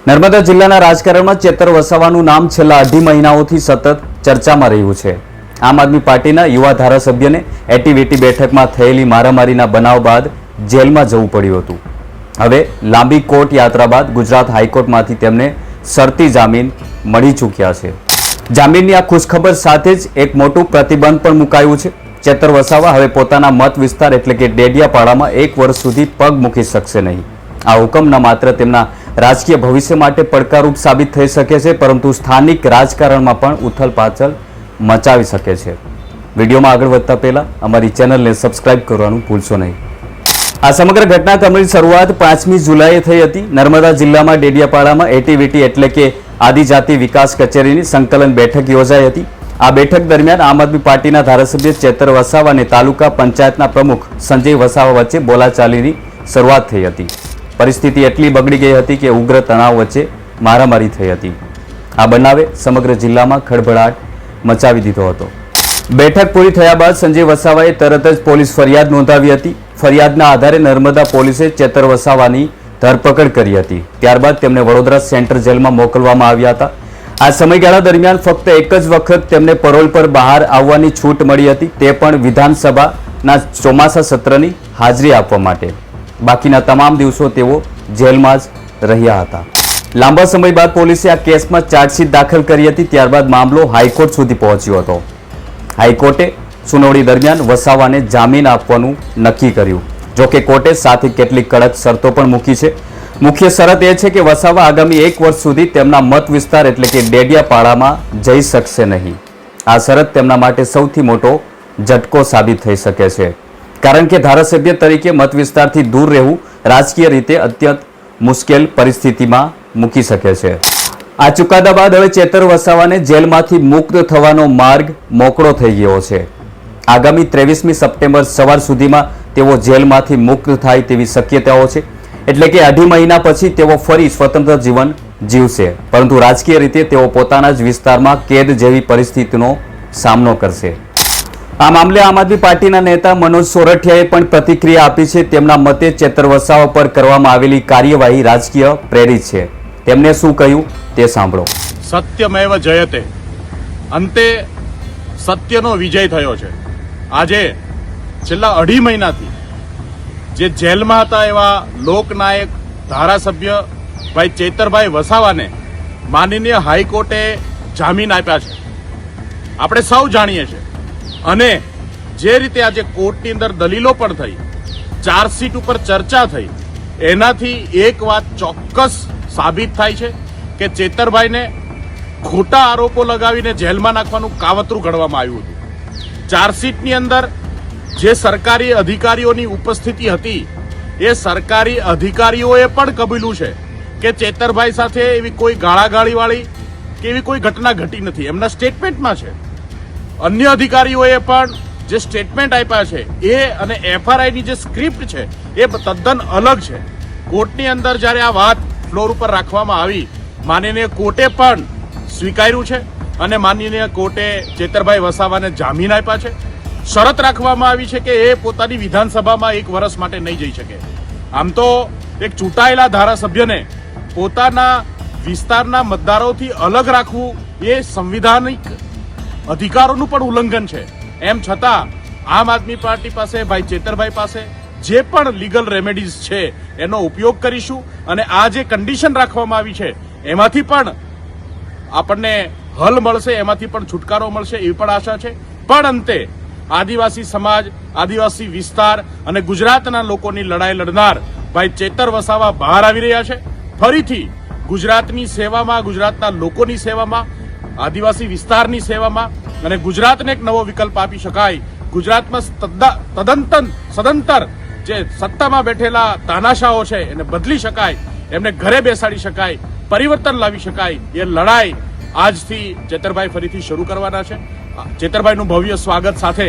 નર્મદા જિલ્લાના રાજકારણમાં ચેતર વસાવાનું નામ છેલ્લા 2.5 મહિનાઓથી સતત ચર્ચામાં રહ્યું છે। આમ આદમી પાર્ટીના યુવા ધારાસભ્યને એટીવીટી બેઠકમાં થયેલી મારામારીના બનાવ બાદ જેલમાં જવું પડ્યું હતું। હવે લાંબી કોર્ટ યાત્રા બાદ ગુજરાત હાઈકોર્ટમાંથી તેમને શરતી જામીન મળી ચૂક્યા છે। જામીનની આ ખુશખબર સાથે જ એક મોટું પ્રતિબંધ પણ મુકાયું છે। ચેતર વસાવા હવે પોતાના મત વિસ્તાર એટલે કે ડેડિયાપાડામાં 1 વર્ષ સુધી પગ મૂકી શકશે નહીં। આ હુકમ ન માત્ર તેમના રાજકીય ભવિષ્ય માટે પડકારરૂપ સાબિત થઈ શકે છે, પરંતુ સ્થાનિક રાજકારણમાં પણ ઉથલપાથલ મચાવી શકે છે। વિડીયોમાં આગળ વધતા પહેલા અમારી ચેનલને સબસ્ક્રાઇબ કરવાનું ભૂલશો નહીં। આ સમગ્ર ઘટનાક્રમની શરૂઆત 5મી જુલાઈએ થઈ હતી। નર્મદા જિલ્લામાં ડેડિયાપાડામાં એટીવીટી એટલે કે આદિજાતિ વિકાસ કચેરીની સંકલન બેઠક યોજાઈ હતી। આ બેઠક દરમિયાન આમ આદમી પાર્ટીના ધારાસભ્ય ચેતર વસાવા અને તાલુકા પંચાયતના પ્રમુખ સંજય વસાવા વચ્ચે બોલાચાલીની શરૂઆત થઈ હતી। પરિસ્થિતિ એટલી બગડી ગઈ હતી કે ઉગ્ર તણાવ વચ્ચે મારામારી થઈ હતી। આ બનાવે સમગ્ર જિલ્લામાં ખળભળાટ મચાવી દીધો હતો। બેઠક પૂરી થયા બાદ સંજય વસાવાએ તરત જ પોલીસ ફરિયાદ નોંધાવી હતી। ફરિયાદના આધારે નર્મદા પોલીસે ચેતર વસાવાની ધરપકડ કરી હતી। ત્યારબાદ તેમને વડોદરા સેન્ટ્રલ જેલમાં મોકલવામાં આવ્યા હતા। આ સમયગાળા દરમિયાન ફક્ત એક જ વખત તેમને પરોલ પર બહાર આવવાની છૂટ મળી હતી, તે પણ વિધાનસભાના ચોમાસા સત્રની હાજરી આપવા માટે। બાકીના તમામ દિવસો તેઓ જેલમાં જ રહ્યા હતા। લાંબા સમય બાદ પોલીસે આ કેસમાં ચાર્જશીટ દાખલ કરી હતી। ત્યારબાદ મામલો હાઈકોર્ટ સુધી પહોંચ્યો હતો। હાઈકોર્ટે સુનાવણી દરમિયાન વસાવાને જામીન આપવાનું નક્કી કર્યું। જોકે કોર્ટે સાથે કેટલીક કડક શરતો પણ મૂકી છે। મુખ્ય શરત એ છે કે વસાવા આગામી 1 વર્ષ સુધી તેમના મત વિસ્તાર એટલે કે ડેડિયાપાડામાં જઈ શકશે નહીં। આ શરત તેમના માટે સૌથી મોટો ઝટકો સાબિત થઈ શકે છે, કારણ કે ધારાસભ્ય તરીકે મત વિસ્તારથી દૂર રહેવું રાજકીય રીતે અત્યંત મુશ્કેલ પરિસ્થિતિમાં મૂકી શકે છે। આ ચુકાદા બાદ હવે ચેતર વસાવાને જેલમાંથી મુક્ત થવાનો માર્ગ મોકળો થઈ ગયો છે। આગામી 23મી સપ્ટેમ્બર સવાર સુધીમાં તેઓ જેલમાંથી મુક્ત થાય તેવી શક્યતાઓ છે, એટલે કે 2.5 મહિના પછી તેઓ ફરી સ્વતંત્ર જીવન જીવશે, પરંતુ રાજકીય રીતે તેઓ પોતાના જ વિસ્તારમાં કેદ જેવી પરિસ્થિતિનો સામનો કરશે। આ મામલે આમ આદમી પાર્ટીના નેતા મનોજ સોરઠિયાએ પણ પ્રતિક્રિયા આપી છે। તેમના મતે ચેતર વસાવા પર કરવામાં આવેલી કાર્યવાહી રાજકીય પ્રેરિત છે। તેમને શું કહ્યું તે સાંભળો। સત્યમેવ જયતે, અંતે સત્યનો વિજય થયો છે। આજે છેલ્લા 2.5 મહિનાથી જે જેલમાં હતા એવા લોકનાયક ધારાસભ્ય ભાઈ ચેતરભાઈ વસાવાને માનનીય હાઈકોર્ટે જામીન આપ્યા છે, આપણે સૌ જાણીએ છીએ। અને જે રીતે આજે કોર્ટની અંદર દલીલો પણ થઈ, ચાર્જશીટ ઉપર ચર્ચા થઈ, એનાથી એક વાત ચોક્કસ સાબિત થાય છે કે ચેતરભાઈને ખોટા આરોપો લગાવીને જેલમાં નાખવાનું કાવતરું ઘડવામાં આવ્યું હતું। ચાર્જશીટની અંદર જે સરકારી અધિકારીઓની ઉપસ્થિતિ હતી, એ સરકારી અધિકારીઓએ પણ કબૂલ્યું છે કે ચેતરભાઈ સાથે એવી કોઈ ગાળાગાળીવાળી કે એવી કોઈ ઘટના ઘટી નથી, એમના સ્ટેટમેન્ટમાં છે। અન્ય અધિકારીઓએ પણ જે સ્ટેટમેન્ટ આપ્યા છે એ અને એફઆરઆઈની જે સ્ક્રિપ્ટ છે એ તદ્દન અલગ છે। કોર્ટની અંદર જ્યારે આ વાત ફ્લોર ઉપર રાખવામાં આવી, માનનીય કોર્ટે પણ સ્વીકાર્યું છે અને માનનીય કોર્ટે ચેતરભાઈ વસાવાને જામીન આપ્યા છે। શરત રાખવામાં આવી છે કે એ પોતાની વિધાનસભામાં 1 વર્ષ માટે નહીં જઈ શકે। આમ તો એક ચૂંટાયેલા ધારાસભ્યને પોતાના વિસ્તારના મતદારોથી અલગ રાખવું એ સંવિધાનિક અધિકારોનું પણ ઉલ્લંઘન છે। એમ છતાં આમ આદમી પાર્ટી પાસે, ભાઈ ચેતરભાઈ પાસે જે પણ લીગલ રેમેડીઝ છે એનો ઉપયોગ કરીશું અને આ જે કન્ડિશન રાખવામાં આવી છે એમાંથી પણ આપણને હલ મળશે, એમાંથી પણ છુટકારો મળશે એવી પણ આશા છે। પણ અંતે આદિવાસી સમાજ, આદિવાસી વિસ્તાર અને ગુજરાતના લોકોની લડાઈ લડનાર ભાઈ ચેતર વસાવા બહાર આવી રહ્યા છે। ફરીથી ગુજરાતની સેવામાં, ગુજરાતના લોકોની સેવામાં, આદિવાસી વિસ્તારની સેવામાં અને ગુજરાતને એક નવો વિકલ્પ આપી શકાય, ગુજરાતમાં સદંતર જે સત્તામાં બેઠેલા તાનાશાહો છે એને બદલી શકાય, એમને ઘરે બેસાડી શકાય, પરિવર્તન લાવી શકાય, એ લડાઈ આજથી ચેતરભાઈ ફરીથી શરૂ કરવાના છે। ચેતરભાઈનું ભવ્ય સ્વાગત સાથે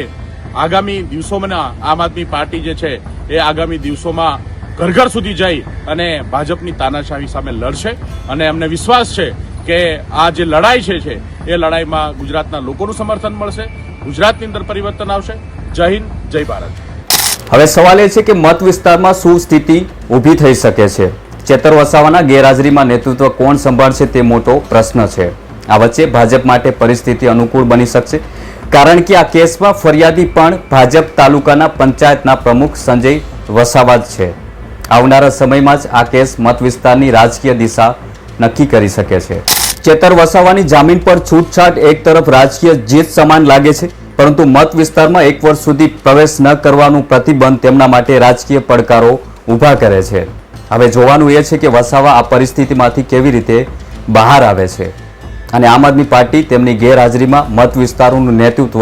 આગામી દિવસોમાં આમ આદમી પાર્ટી જે છે એ આગામી દિવસોમાં ઘર ઘર સુધી જઈ અને ભાજપની તાનાશાહી સામે લડશે અને અમને વિશ્વાસ છે કે આ જે લડાઈ છે એ લડાઈમાં ગુજરાતના લોકોનું સમર્થન મળશે, ગુજરાતની અંદર પરિવર્તન આવશે। જય હિન્દ, જય ભારત। હવે સવાલ એ છે કે મત વિસ્તારમાં શું સ્થિતિ ઊભી થઈ શકે છે। ચેતર વસાવાના ગેરહાજરીમાં નેતૃત્વ કોણ સંભાળશે તે મોટો પ્રશ્ન છે. આ વચ્ચે ભાજપ માટે પરિસ્થિતિ અનુકૂળ બની શકશે, કારણ કે આ કેસમાં ફરિયાદી પણ ભાજપ તાલુકાના પંચાયતના પ્રમુખ સંજય વસાવા જ છે. આવનારા સમયમાં જ આ કેસ મત વિસ્તારની રાજકીય દિશા નક્કી કરી શકે છે. ચેતર વસાવાની જામીન પર છૂટછાટ એક તરફ રાજકીય જીત સમાન લાગે છે, પરંતુ મત વિસ્તારમાં 1 વર્ષ સુધી પ્રવેશ ન કરવાનું પ્રતિબંધ તેમના માટે રાજકીય પડકારો ઊભા કરે છે. હવે જોવાનું એ છે કે વસાવા આ પરિસ્થિતિમાંથી કેવી રીતે બહાર આવે છે અને આમ આદમી પાર્ટી તેમની ગેરહાજરીમાં મત વિસ્તારોનું નેતૃત્વ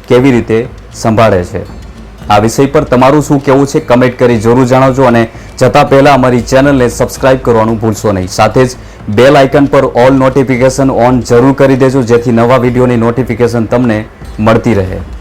કેવી રીતે સંભાળે છે. આ વિષય પર તમારું શું કહેવું છે કમેન્ટ કરી જરૂર જણાવજો અને જતા પહેલા અમારી ચેનલને સબસ્ક્રાઇબ કરવાનું ભૂલશો નહીં. સાથે જ બેલ આઇકન પર ઓલ નોટિફિકેશન ઓન જરૂર કરી દેજો, જેથી નવા વિડીયોની નોટિફિકેશન તમને મળતી રહે.